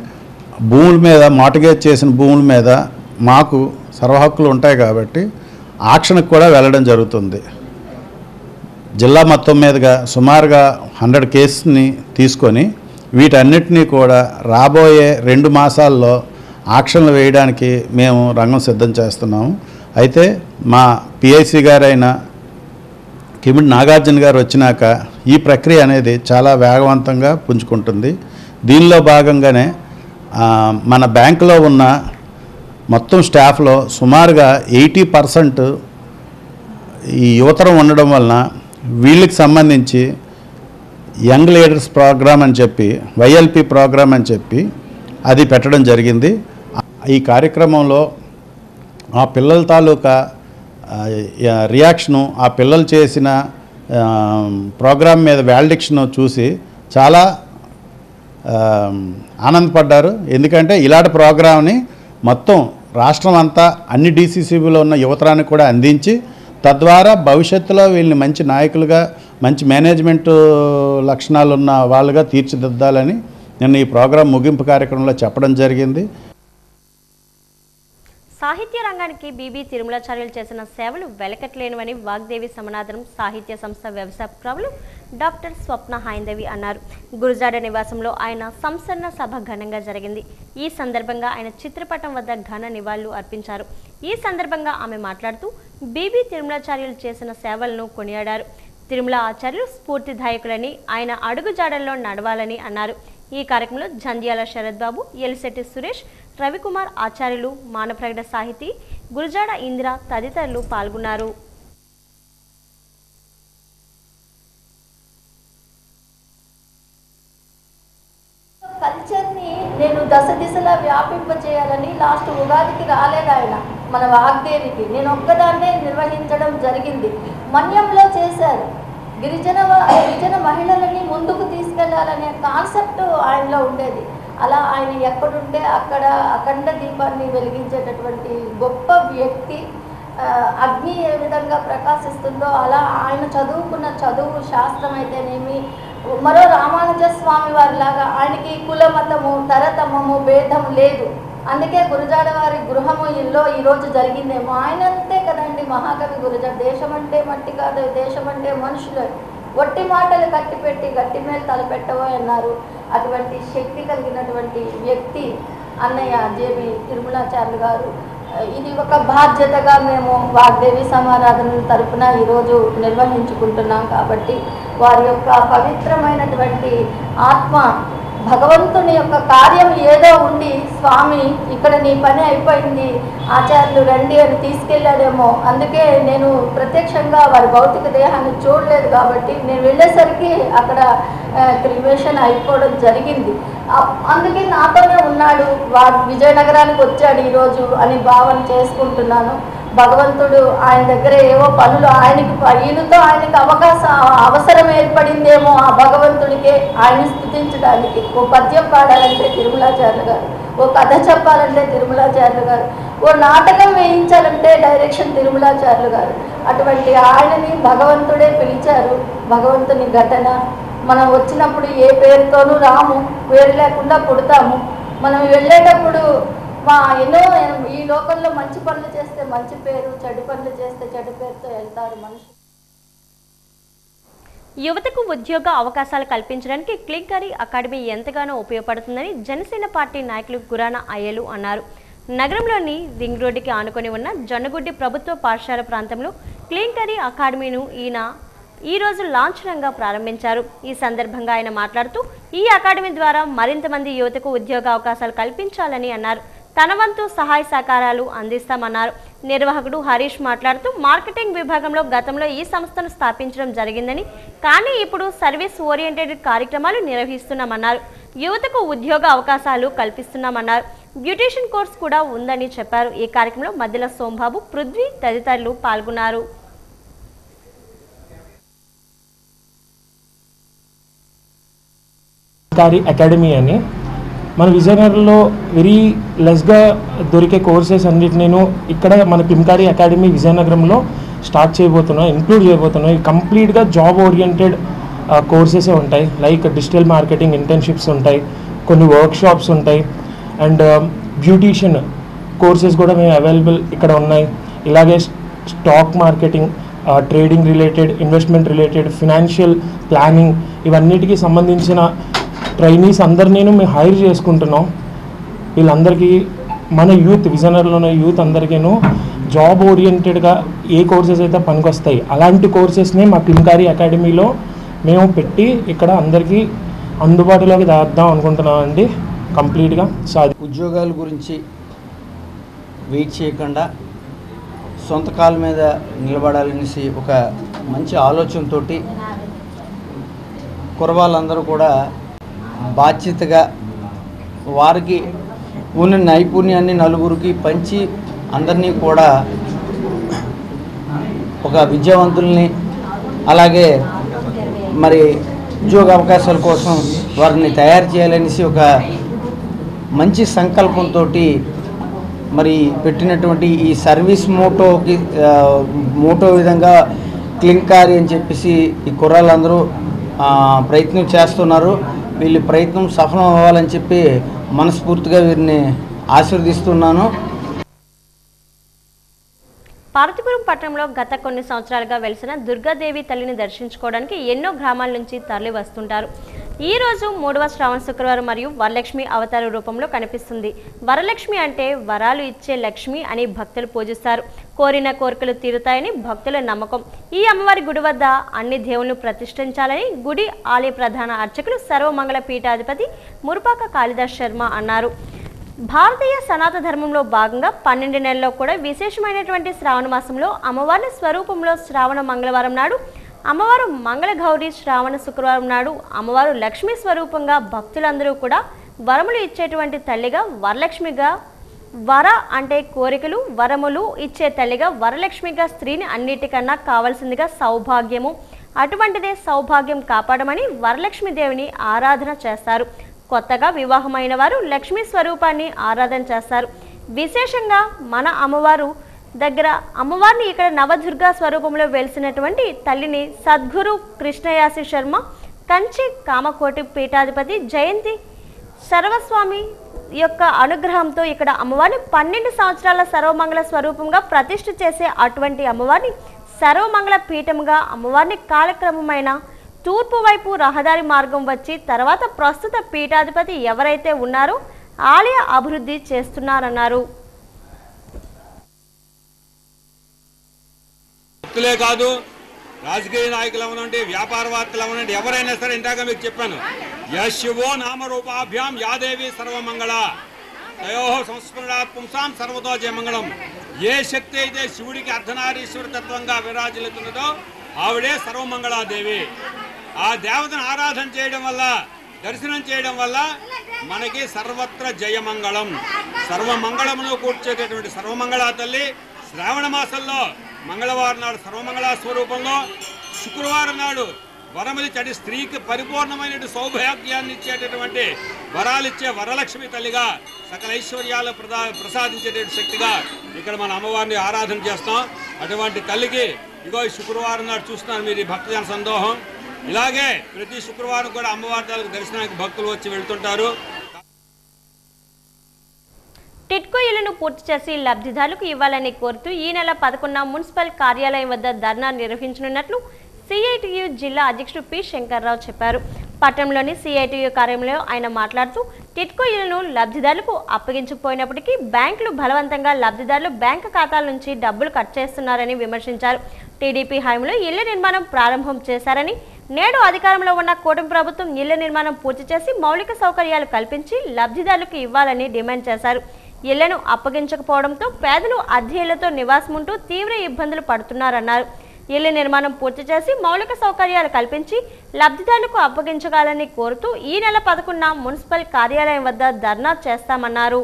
భూముల మీద మార్టిగేజ్ చేసిన భూముల మీద మాకు సర్వహక్కులు ఉంటాయి కాబట్టి ఆక్షన్కి కూడా వెళ్ళడం జరుగుతుంది. జిల్లా మొత్తం మీదుగా సుమారుగా 100 కేసుని తీసుకొని వీటన్నిటినీ కూడా రాబోయే 2 మాసాల్లో ఆక్షన్లు వేయడానికి మేము రంగం సిద్ధం చేస్తున్నాము. అయితే మా పిఐసి గారైన కిమిడి నాగార్జున గారు వచ్చినాక ఈ ప్రక్రియ అనేది చాలా వేగవంతంగా పుంజుకుంటుంది. దీనిలో భాగంగానే మన బ్యాంకులో ఉన్న మొత్తం స్టాఫ్లో సుమారుగా 80% ఈ యువతరం ఉండడం వలన వీళ్ళకి సంబంధించి యంగ్ లీడర్స్ ప్రోగ్రామ్ అని చెప్పి వైఎల్పి ప్రోగ్రామ్ అని చెప్పి అది పెట్టడం జరిగింది. ఈ కార్యక్రమంలో ఆ పిల్లల తాలూకా రియాక్షను, ఆ పిల్లలు చేసిన ప్రోగ్రామ్ మీద వాలిడేషన్ చూసి చాలా ఆనందపడ్డారు. ఎందుకంటే ఇలాంటి ప్రోగ్రామ్ని మొత్తం రాష్ట్రం అంతా అన్ని డీసీసీబీలో ఉన్న యువతరానికి కూడా అందించి తద్వారా భవిష్యత్తులో వీళ్ళని మంచి నాయకులుగా, మంచి మేనేజ్మెంట్ లక్షణాలు ఉన్న వాళ్ళుగా తీర్చిదిద్దాలని నేను ఈ ప్రోగ్రాం ముగింపు కార్యక్రమంలో చెప్పడం జరిగింది. సాహిత్య రంగానికి బీబీ తిరుమలాచార్యులు చేసిన సేవలు వెలకట్లేనివని వాగ్దేవి సమానాధనం సాహిత్య సంస్థ వ్యవస్థాపకురాలు డాక్టర్ స్వప్న హైందవి అన్నారు. గురుజాడ నివాసంలో ఆయన సంస్మరణ సభ ఘనంగా జరిగింది. ఈ సందర్భంగా ఆయన చిత్రపటం వద్ద ఘన నివాళులు అర్పించారు. ఈ సందర్భంగా ఆమె మాట్లాడుతూ బీబీ తిరుమలాచార్యులు చేసిన సేవలను కొనియాడారు. తిరుమల ఆచార్యులు స్ఫూర్తిదాయకులని, ఆయన అడుగుజాడల్లో నడవాలని అన్నారు. ఈ కార్యక్రమంలో జంధ్యాల శరత్ బాబు, ఎలిశెట్టి సురేష్, రవికుమార్ ఆచార్యులు, మానప్రగడ సాహితీ, గురజాడ ఇందిర తదితరులు పాల్గొన్నారు. కల్చర్ని నేను దశ దిశలా వ్యాపింపచేయాలని లాస్ట్ ఉగాదికి రాలేదు ఆయన మన వాగ్దేవికి. నేను ఒక్కదాన్నే నిర్వహించడం జరిగింది. మన్యంలో చేశారు. గిరిజన మహిళలని ముందుకు తీసుకెళ్లాలనే కాన్సెప్ట్ ఆయనలో ఉండేది. అలా ఆయన ఎక్కడుంటే అక్కడ అఖండ దీపాన్ని వెలిగించేటటువంటి గొప్ప వ్యక్తి. అగ్ని ఏ విధంగా ప్రకాశిస్తుందో అలా ఆయన చదువుకున్న చదువు శాస్త్రం అయితేనేమి, మరో రామానుజ స్వామి వారిలాగా ఆయనకి కుల మతము తరతమము భేదం లేదు. అందుకే గురజాడ వారి గృహము ఇల్లో ఈరోజు జరిగిందేమో. ఆయన అంతే కదండి మహాకవి గురజాడ. దేశం అంటే మట్టి కాదు, దేశం అంటే మనుషులు. ఒట్టి మాటలు కట్టిపెట్టి గట్టి మేలు తలపెట్టవో అన్నారు. అటువంటి శక్తి కలిగినటువంటి వ్యక్తి అన్నయ్య జేబీ తిరుమలాచార్యులు గారు. ఇది ఒక బాధ్యతగా మేము వాగ్దేవి సమారాధన తరపున ఈరోజు నిర్వహించుకుంటున్నాం. కాబట్టి వారి యొక్క పవిత్రమైనటువంటి ఆత్మ భగవంతుని యొక్క కార్యం ఏదో ఉండి స్వామి ఇక్కడ నీ పని అయిపోయింది ఆచార్యులు రండి అని తీసుకెళ్ళాడేమో. అందుకే నేను ప్రత్యక్షంగా వారి భౌతిక దేహాన్ని చూడలేదు కాబట్టి నేను వెళ్ళేసరికి అక్కడ క్రిమేషన్ అయిపోవడం జరిగింది. అందుకే నాతోనే ఉన్నాడు, విజయనగరానికి వచ్చాడు ఈరోజు అని భావన చేసుకుంటున్నాను. భగవంతుడు ఆయన దగ్గర ఏవో పనులు ఈయనతో ఆయనకి అవసరం ఏర్పడిందేమో ఆ భగవంతుడికే ఆయన స్తుతించడానికి. ఓ పద్యం పాడాలంటే తిరుమలాచార్యులు గారు, ఓ కథ చెప్పాలంటే తిరుమలాచార్యులు గారు, ఓ నాటకం వేయించాలంటే డైరెక్షన్ తిరుమలాచార్యులు గారు. అటువంటి ఆయనని భగవంతుడే పిలిచారు. భగవంతుని ఘటన మనం వచ్చినప్పుడు ఏ పేరుతోనూ రాము, పేరు లేకుండా పుడతాము. మనం వెళ్ళేటప్పుడు ఎన్నో ఈ లోకంలో మంచి పనులు చేస్తే మంచి పేరు, చెడు పనులు చేస్తే చెడు పేరుతో వెళ్తారు మనుషులు. యువతకు ఉద్యోగ అవకాశాలు కల్పించడానికి క్లింకరీ అకాడమీ ఎంతగానో ఉపయోగపడుతుందని జనసేన పార్టీ నాయకులు గురాన అయ్యలు అన్నారు. నగరంలోని రింగ్ రోడ్డుకి ఆనుకొని ఉన్న జొన్నగుడ్డి ప్రభుత్వ పాఠశాల ప్రాంతంలో క్లింకరీ అకాడమీను ఈ రోజు లాంఛనంగా ప్రారంభించారు. ఈ సందర్భంగా ఆయన మాట్లాడుతూ ఈ అకాడమీ ద్వారా మరింత మంది యువతకు ఉద్యోగ అవకాశాలు కల్పించాలని అన్నారు. తన వంతు సహాయ సహకారాలు అందిస్తామన్నారు. నిర్వాహకుడు హరీష్ మాట్లాడుతూ మార్కెటింగ్ విభాగంలో గతంలో ఈ సంస్థను స్థాపించడం జరిగిందని, కానీ ఇప్పుడు సర్వీస్ ఓరియంటెడ్ కార్యక్రమాలు నిర్వహిస్తున్నామన్నారు. యువతకు ఉద్యోగ అవకాశాలు కల్పిస్తున్నామన్నారు. బ్యూటిషియన్ కోర్స్ కూడా ఉందని చెప్పారు. ఈ కార్యక్రమంలో మధ్యల సోంబాబు, పృథ్వీ తదితరులు పాల్గొన్నారు. అకాడమీ అని మన విజయనగరంలో వెరీ లెస్గా దొరికే కోర్సెస్ అన్నిటి నేను ఇక్కడ మన క్లింకరీ అకాడమీ విజయనగరంలో స్టార్ట్ చేయబోతున్నాం, ఇంక్లూడ్ చేయబోతున్నాం. కంప్లీట్గా జాబ్ ఓరియంటెడ్ కోర్సెసే ఉంటాయి. లైక్ డిజిటల్ మార్కెటింగ్ ఇంటర్న్షిప్స్ ఉంటాయి, కొన్ని వర్క్షాప్స్ ఉంటాయి, అండ్ బ్యూటీషియన్ కోర్సెస్ కూడా మేము అవైలబుల్ ఇక్కడ ఉన్నాయి. ఇలాగే stock marketing, trading related, investment related, financial planning ఇవన్నిటికీ సంబంధించిన ట్రైనీస్ అందరినీ మేము హైర్ చేసుకుంటున్నాం. వీళ్ళందరికీ మన యూత్, విజయనగరంలో యూత్ అందరికీను జాబ్ ఓరియంటెడ్గా ఏ కోర్సెస్ అయితే పనికొస్తాయి అలాంటి కోర్సెస్ని మా క్లింకరీ అకాడమీలో మేము పెట్టి ఇక్కడ అందరికీ అందుబాటులోకి తెద్దాం అనుకుంటున్నామండి. కంప్లీట్గా ఉద్యోగాల గురించి వెయిట్ చేయకుండా సొంత కాళ్ళ మీద నిలబడాలనేసి ఒక మంచి ఆలోచనతో కుర్రవాళ్ళందరూ కూడా బాధ్యతగా వారికి ఉన్న నైపుణ్యాన్ని నలుగురికి పంచి అందరినీ కూడా ఒక విద్యావంతుల్ని అలాగే మరి ఉద్యోగ అవకాశాల కోసం వారిని తయారు చేయాలనేసి ఒక మంచి సంకల్పంతో మరి పెట్టినటువంటి ఈ సర్వీస్ మోటో విధంగా క్లింకరీ అని చెప్పేసి ఈ కుర్రాళ్ళందరూ ప్రయత్నం చేస్తున్నారు. వీళ్ళ ప్రయత్నం సఫలం అవ్వాలని చెప్పి మనస్ఫూర్తిగా వీరిని ఆశీర్వదిస్తున్నాను. పార్వతీపురం పట్టణంలో గత కొన్ని సంవత్సరాలుగా వెలిసిన దుర్గాదేవి తల్లిని దర్శించుకోవడానికి ఎన్నో గ్రామాల నుంచి తరలి వస్తుంటారు. ఈ రోజు 3వ శ్రావణ శుక్రవారం మరియు వరలక్ష్మి అవతార రూపంలో కనిపిస్తుంది. వరలక్ష్మి అంటే వరాలు ఇచ్చే లక్ష్మి అని భక్తులు పూజిస్తారు. కోరిన కోరికలు తీరుతాయని భక్తుల నమ్మకం. ఈ అమ్మవారి గుడి వద్ద అన్ని దేవులను ప్రతిష్ఠించాలని గుడి ఆలయ ప్రధాన అర్చకులు సర్వమంగళ పీఠాధిపతి మురుపాక కాళిదాస్ శర్మ అన్నారు. భారతీయ సనాతన ధర్మంలో భాగంగా 12 నెలల్లో కూడా విశేషమైనటువంటి శ్రావణ మాసంలో అమ్మవారి స్వరూపంలో శ్రావణ మంగళవారం నాడు అమ్మవారు మంగళగౌరి, శ్రావణ శుక్రవారం నాడు అమ్మవారు లక్ష్మీ స్వరూపంగా భక్తులందరూ కూడా వరములు ఇచ్చేటువంటి తల్లిగా వరలక్ష్మిగా, వర అంటే కోరికలు, వరములు ఇచ్చే తల్లిగా వరలక్ష్మిగా స్త్రీని అన్నిటికన్నా కావాల్సిందిగా సౌభాగ్యము, అటువంటిదే సౌభాగ్యం కాపాడమని వరలక్ష్మీదేవిని ఆరాధన చేస్తారు. కొత్తగా వివాహమైన వారు లక్ష్మీ స్వరూపాన్ని ఆరాధన చేస్తారు. విశేషంగా మన అమ్మవారు దగ్గర అమ్మవారిని ఇక్కడ నవదుర్గా స్వరూపంలో వెలిసినటువంటి తల్లిని సద్గురు కృష్ణయాసి శర్మ, కంచి కామకోటి పీఠాధిపతి జయంతి సర్వస్వామి యొక్క అనుగ్రహంతో ఇక్కడ అమ్మవారిని 12 సంవత్సరాల సర్వమంగళ స్వరూపంగా ప్రతిష్ఠ చేసే అటువంటి అమ్మవారిని సర్వమంగళ పీఠంగా అమ్మవారిని కాలక్రమమైన తూర్పు వైపు రహదారి మార్గం వచ్చి తర్వాత ప్రస్తుత పీఠాధిపతి ఎవరైతే ఉన్నారో ఆలయ అభివృద్ధి చేస్తున్నారన్నారు. భక్తులే కాదు, రాజకీయ నాయకులు అవనండి, వ్యాపారవేత్తలు అవనండి, ఎవరైనా సరే ఇందాక మీకు చెప్పాను, యశివో నామరూపాభ్యాం యాదేవి సర్వమంగళ తయో సంస్మరణాత్ పుంసాం సర్వతో జయమంగళం. ఏ శక్తి అయితే శివుడికి అర్ధనారీశ్వర తత్వంగా విరాజిల్లుతున్నదో ఆవిడే సర్వమంగళాదేవి. ఆ దేవతను ఆరాధన చేయడం వల్ల, దర్శనం చేయడం వల్ల మనకి సర్వత్ర జయమంగళం, సర్వమంగళమును కూర్చేటటువంటి సర్వమంగళా తల్లి శ్రావణ మాసంలో మంగళవారం నాడు సర్వమంగళ స్వరూపంలో, శుక్రవారం నాడు వరములిచ్చే స్త్రీకి పరిపూర్ణమైన సౌభాగ్యాన్ని ఇచ్చేటటువంటి వరాలిచ్చే వరలక్ష్మి తల్లిగా సకల ఐశ్వర్యాలు ప్రసాదించేటువంటి శక్తిగా ఇక్కడ మన అమ్మవారిని ఆరాధన చేస్తాం. అటువంటి తల్లికి ఇగో ఈ శుక్రవారం నాడు చూస్తున్నారు మీరు ఈ భక్తజన సందోహం. ఇలాగే ప్రతి శుక్రవారం కూడా అమ్మవారి తల్లికి దర్శనానికి భక్తులు వచ్చి వెళ్తుంటారు. టిట్కో ఇళ్లను పూర్తి చేసి లబ్ధిదారులకు ఇవ్వాలని కోరుతూ ఈ నెల 11న మున్సిపల్ కార్యాలయం వద్ద ధర్నా నిర్వహించనున్నట్లు సిఐటియు జిల్లా అధ్యక్షుడు పి శంకర్రావు చెప్పారు. పట్టణంలోని సిఐటియు కార్యాలయంలో ఆయన మాట్లాడుతూ టిట్కో ఇళ్లను లబ్ధిదారులకు అప్పగించకపోయినప్పటికీ బ్యాంకులు బలవంతంగా లబ్ధిదారులు బ్యాంకు ఖాతాల నుంచి డబ్బులు కట్ చేస్తున్నారని విమర్శించారు. టీడీపీ హయాంలో ఇళ్ల నిర్మాణం ప్రారంభం చేశారని, నేడు అధికారంలో ఉన్న కూటమి ప్రభుత్వం ఇళ్ల నిర్మాణం పూర్తి చేసి మౌలిక సౌకర్యాలు కల్పించి లబ్ధిదారులకు ఇవ్వాలని డిమాండ్ చేశారు. ఇళ్లను అప్పగించకపోవడంతో పేదలు అద్దె ఇళ్లతో నివాసముంటూ తీవ్ర ఇబ్బందులు పడుతున్నారన్నారు. ఇళ్ల నిర్మాణం పూర్తి చేసి మౌలిక సౌకర్యాలు కల్పించి లబ్ధిదారులకు అప్పగించగాలని కోరుతూ ఈ నెల 11న మున్సిపల్ కార్యాలయం వద్ద ధర్నా చేస్తామన్నారు.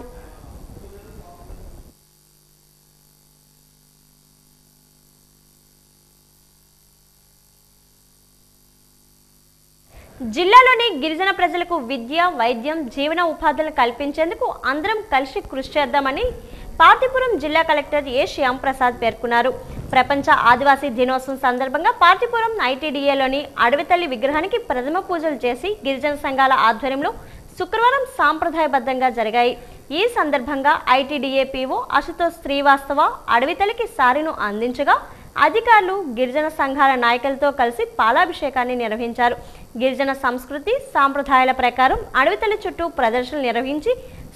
జిల్లాలోని గిరిజన ప్రజలకు విద్య, వైద్యం, జీవన ఉపాధులను కల్పించేందుకు అందరం కలిసి కృషి చేద్దామని పార్తీపురం జిల్లా కలెక్టర్ ఏ శ్యామ్ ప్రసాద్ పేర్కొన్నారు. ప్రపంచ ఆదివాసీ దినోత్సవం సందర్భంగా పార్తీపురం ఐటీడీఏలోని అడవితల్లి విగ్రహానికి ప్రథమ పూజలు చేసి గిరిజన సంఘాల ఆధ్వర్యంలో శుక్రవారం సాంప్రదాయబద్ధంగా జరిగాయి. ఈ సందర్భంగా ఐటీడీఏ పీఓ అశుతోష్ శ్రీవాస్తవ అడవితల్లికి సారీను అందించగా అధికారులు గిరిజన సంఘాల నాయకులతో కలిసి పాలాభిషేకాన్ని నిర్వహించారు. గిరిజన సంస్కృతి సాంప్రదాయాల ప్రకారం అడవితల్లి చుట్టూ ప్రదర్శనలు నిర్వహించి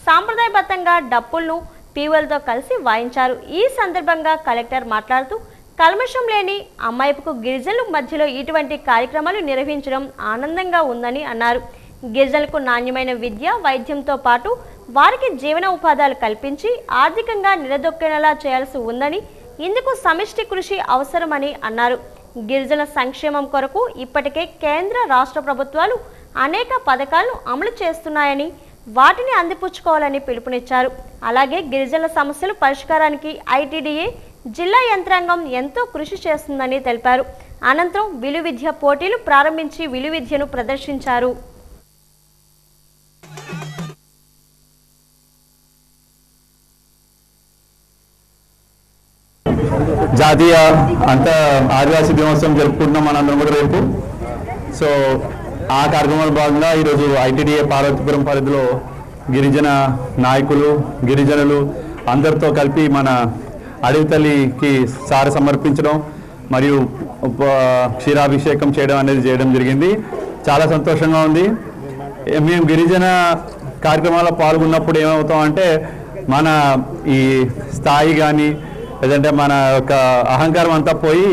సాంప్రదాయబద్ధంగా డప్పులను పీఓలతో కలిసి వాయించారు. ఈ సందర్భంగా కలెక్టర్ మాట్లాడుతూ కల్మషం లేని అమ్మాయిపుకు గిరిజనుల మధ్యలో ఇటువంటి కార్యక్రమాలు నిర్వహించడం ఆనందంగా ఉందని అన్నారు. గిరిజనులకు నాణ్యమైన విద్య, వైద్యంతో పాటు వారికి జీవన ఉపాధాలు కల్పించి ఆర్థికంగా నిలదొక్కేలా చేయాల్సి ఉందని, ఇందుకు సమిష్టి కృషి అవసరమని అన్నారు. గిరిజన సంక్షేమం కొరకు ఇప్పటికే కేంద్ర రాష్ట్ర ప్రభుత్వాలు అనేక పథకాలను అమలు చేస్తున్నాయని, వాటిని అందిపుచ్చుకోవాలని పిలుపునిచ్చారు. అలాగే గిరిజనుల సమస్యల పరిష్కారానికి ఐటీడీఏ జిల్లా యంత్రాంగం ఎంతో కృషి చేస్తుందని తెలిపారు. అనంతరం విలువిద్య పోటీలు ప్రారంభించి విలువిద్యను ప్రదర్శించారు. జాతీయ ఆదివాసీ దినోత్సవం జరుపుకుంటున్నాం మనందరం కూడా రేపు. సో ఆ కార్యక్రమంలో భాగంగా ఈరోజు ఐటీడీఏ పార్వతీపురం పరిధిలో గిరిజన నాయకులు, గిరిజనులు అందరితో కలిపి మన అడవి తల్లికి సారి సమర్పించడం మరియు క్షీరాభిషేకం చేయడం అనేది చేయడం జరిగింది. చాలా సంతోషంగా ఉంది. మేము గిరిజన కార్యక్రమాల్లో పాల్గొన్నప్పుడు ఏమవుతాం అంటే మన ఈ స్థాయి కానీ లేదంటే మన యొక్క అహంకారం అంతా పోయి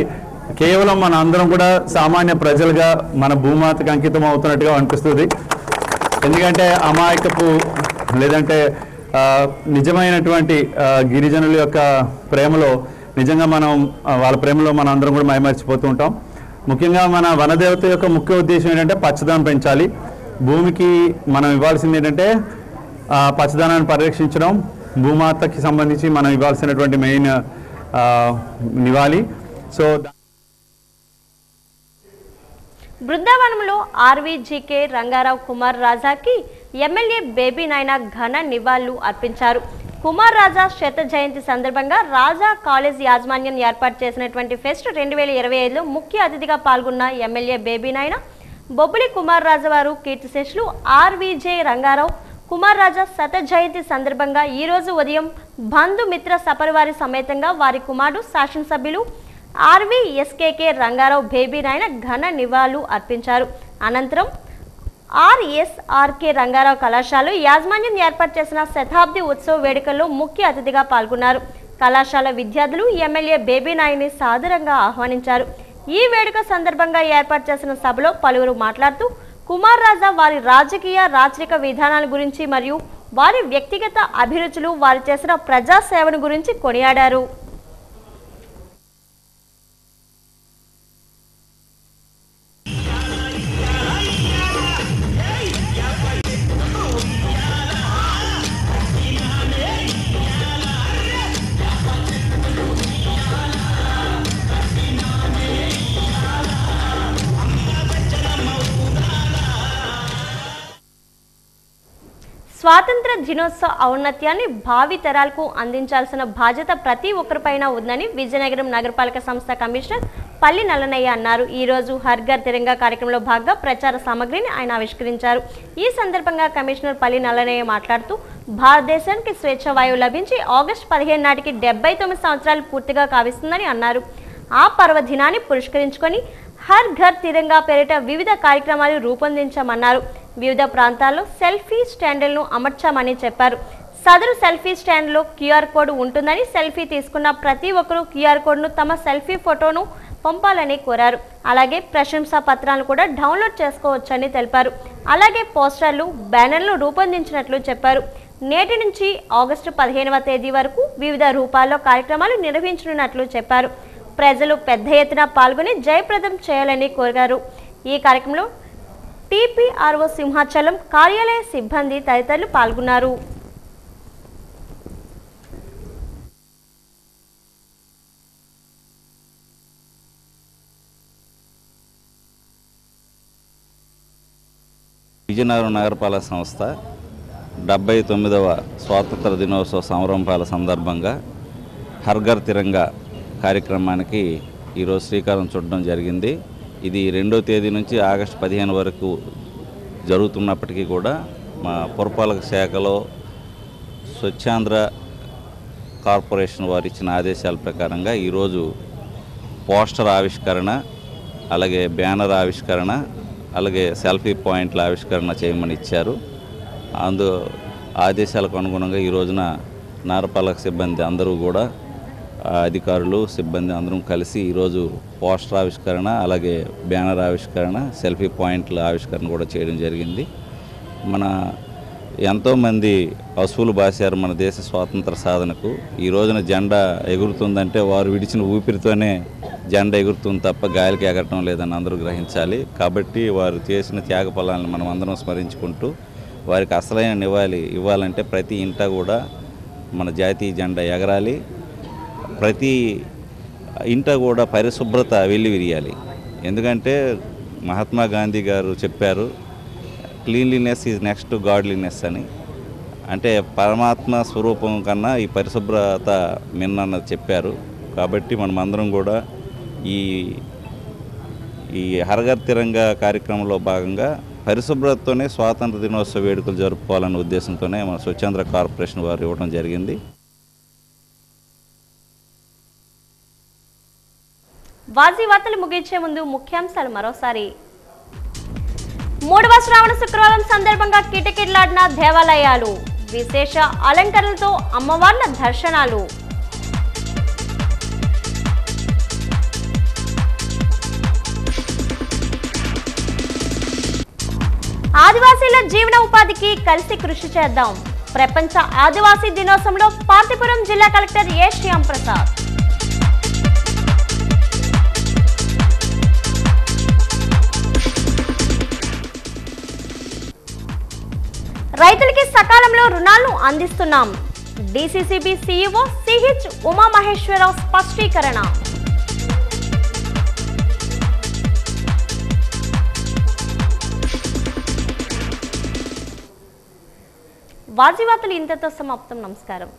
కేవలం మన అందరం కూడా సామాన్య ప్రజలుగా మన భూమాతకు అంకితం అవుతున్నట్టుగా అనిపిస్తుంది. ఎందుకంటే అమాయకపు లేదంటే నిజమైనటువంటి గిరిజనుల యొక్క ప్రేమలో నిజంగా మనం వాళ్ళ ప్రేమలో మనం అందరం కూడా మైమర్చిపోతూ ఉంటాం. ముఖ్యంగా మన వనదేవత యొక్క ముఖ్య ఉద్దేశం ఏంటంటే పచ్చదనం పెంచాలి. భూమికి మనం ఇవ్వాల్సింది ఏంటంటే పచ్చదనాన్ని పరిరక్షించడం, భూమాతకి సంబంధించి మనం ఇవ్వాల్సినటువంటి మెయిన్ నివాళి. సో బృందావనంలో ఆర్వీజీకే రంగారావు కుమార్ రాజాకి ఎమ్మెల్యే బేబీ నాయన ఘన నివాళులు అర్పించారు. కుమార్ రాజా శత జయంతి సందర్భంగా రాజా కాలేజ్ యాజమాన్యం ఏర్పాటు చేసినటువంటి ఫెస్ట్ 2025లో ముఖ్య అతిథిగా పాల్గొన్న ఎమ్మెల్యే బేబీ నాయన బొబ్బిలి కుమార్ రాజా వారు కీర్తిశేషులు ఆర్వీజే రంగారావు కుమార్ రాజా శత జయంతి సందర్భంగా ఈరోజు ఉదయం బంధుమిత్ర సపరివారి సమేతంగా వారి కుమారుడు శాసనసభ్యులు ఆర్వీఎస్కేకే రంగారావు బేబీ నాయన ఘన నివాళులు అర్పించారు. అనంతరం ఆర్ఎస్ఆర్కే రంగారావు కళాశాల యాజమాన్యం ఏర్పాటు చేసిన శతాబ్ది ఉత్సవ వేడుకల్లో ముఖ్య అతిథిగా పాల్గొన్నారు. కళాశాల విద్యార్థులు ఎమ్మెల్యే బేబీ నాయని సాదరంగా ఆహ్వానించారు. ఈ వేడుక సందర్భంగా ఏర్పాటు చేసిన సభలో పలువురు మాట్లాడుతూ కుమార్ రాజా వారి రాజరిక విధానాల గురించి మరియు వారి వ్యక్తిగత అభిరుచులు, వారు చేసిన ప్రజాసేవను గురించి కొనియాడారు. స్వాతంత్ర దినోత్సవ ఔన్నత్యాన్ని భావి తరాలకు అందించాల్సిన బాధ్యత ప్రతి ఒక్కరిపైన ఉందని విజయనగరం నగరపాలక సంస్థ కమిషనర్ పల్లి నల్లనయ్య అన్నారు. ఈరోజు హర్ ఘర్ తిరంగా కార్యక్రమంలో భాగంగా ప్రచార సామగ్రిని ఆయన ఆవిష్కరించారు. ఈ సందర్భంగా కమిషనర్ పల్లి నల్లనయ్య మాట్లాడుతూ భారతదేశానికి స్వేచ్ఛ వాయువు లభించి ఆగస్టు 15 నాటికి 79 సంవత్సరాలు పూర్తిగా కావిస్తుందని అన్నారు. ఆ పర్వదినాన్ని పురస్కరించుకొని హర్ ఘర్ తిరంగా పేరిట వివిధ కార్యక్రమాలు రూపొందించామన్నారు. వివిధ ప్రాంతాల్లో సెల్ఫీ స్టాండ్లను అమర్చామని చెప్పారు. సదరు సెల్ఫీ స్టాండ్లో క్యూఆర్ కోడ్ ఉంటుందని, సెల్ఫీ తీసుకున్న ప్రతి ఒక్కరూ క్యూఆర్ కోడ్ను తమ సెల్ఫీ ఫోటోను పంపాలని కోరారు. అలాగే ప్రశంసా పత్రాలను కూడా డౌన్లోడ్ చేసుకోవచ్చని తెలిపారు. అలాగే పోస్టర్లు, బ్యానర్లు రూపొందించినట్లు చెప్పారు. నేటి నుంచి ఆగస్టు 15వ తేదీ వరకు వివిధ రూపాల్లో కార్యక్రమాలు నిర్వహించనున్నట్లు చెప్పారు. ప్రజలు పెద్ద ఎత్తున పాల్గొని జయప్రదం చేయాలని కోరారు. ఈ కార్యక్రమంలో టీపీఆర్ఓ సింహాచలం కార్యాలయ సిబ్బంది తదితరులు పాల్గొన్నారు. విజయనగరం నగరపాలక సంస్థ 79వ స్వాతంత్ర దినోత్సవ సంరంభాల సందర్భంగా హర్ ఘర్ తిరంగా కార్యక్రమానికి ఈరోజు శ్రీకారం చుట్టడం జరిగింది. ఇది 2వ తేదీ నుంచి ఆగస్టు 15 వరకు జరుగుతున్నప్పటికీ కూడా మా పురపాలక శాఖలో స్వచ్ఛాంధ్ర కార్పొరేషన్ వారు ఇచ్చిన ఆదేశాల ప్రకారంగా ఈరోజు పోస్టర్ ఆవిష్కరణ, అలాగే బ్యానర్ ఆవిష్కరణ, అలాగే సెల్ఫీ పాయింట్ల ఆవిష్కరణ చేయమని ఇచ్చారు. ఆదేశాలకు అనుగుణంగా ఈ రోజున నగరపాలక సిబ్బంది అందరూ కూడా అధికారులు, సిబ్బంది అందరం కలిసి ఈరోజు పోస్టర్ ఆవిష్కరణ, అలాగే బ్యానర్ ఆవిష్కరణ, సెల్ఫీ పాయింట్ల ఆవిష్కరణ కూడా చేయడం జరిగింది. మన ఎంతోమంది అసువులు బాసారు మన దేశ స్వాతంత్ర సాధనకు. ఈ రోజున జెండా ఎగురుతుందంటే వారు విడిచిన ఊపిరితోనే జెండా ఎగురుతుంది తప్ప గాలికి ఎగరటం లేదని అందరూ గ్రహించాలి. కాబట్టి వారు చేసిన త్యాగ ఫలాలను మనం అందరం స్మరించుకుంటూ వారికి అసలైన నివాళి ఇవ్వాలంటే ప్రతి ఇంట కూడా మన జాతీయ జెండా ఎగరాలి. ప్రతి ఇంట కూడా పరిశుభ్రత వెల్లివిరియాలి. ఎందుకంటే మహాత్మా గాంధీ గారు చెప్పారు, cleanliness is next to godliness అని. అంటే పరమాత్మ స్వరూపం కన్నా ఈ పరిశుభ్రత మిన్నన్నది చెప్పారు. కాబట్టి మనం అందరం కూడా ఈ హర్ ఘర్ తిరంగా కార్యక్రమంలో భాగంగా పరిశుభ్రతతోనే స్వాతంత్ర దినోత్సవ వేడుకలు జరుపుకోవాలనే ఉద్దేశంతోనే మన స్వచ్ఛాంధ్ర కార్పొరేషన్ వారు ఇవ్వడం జరిగింది. వాజీ వార్తలు ముగించే ముందు ముఖ్యాంశాలు మరోసారి. మూడవ శ్రావణ శుక్రవారం సందర్భంగా కిటకిటలాడిన దేవాలయాలు, విశేష అలంకరణలతో అమ్మవార్ల దర్శనాలు. ఆదివాసీల జీవన ఉపాధికి కలిసి కృషి చేద్దాం. ప్రపంచ ఆదివాసీ దినోత్సవంలో పార్తీపురం జిల్లా కలెక్టర్ ఏ శ్యామ్ ప్రసాద్. రైతులకి సకాలంలో రుణాలను అందిస్తున్నాం. డీసీసీబీ సీఈఓ సిహెచ్ ఉమామహేశ్వరరావు స్పష్టీకరణ. వార్తలు ఇంతతో సమాప్తం. నమస్కారం.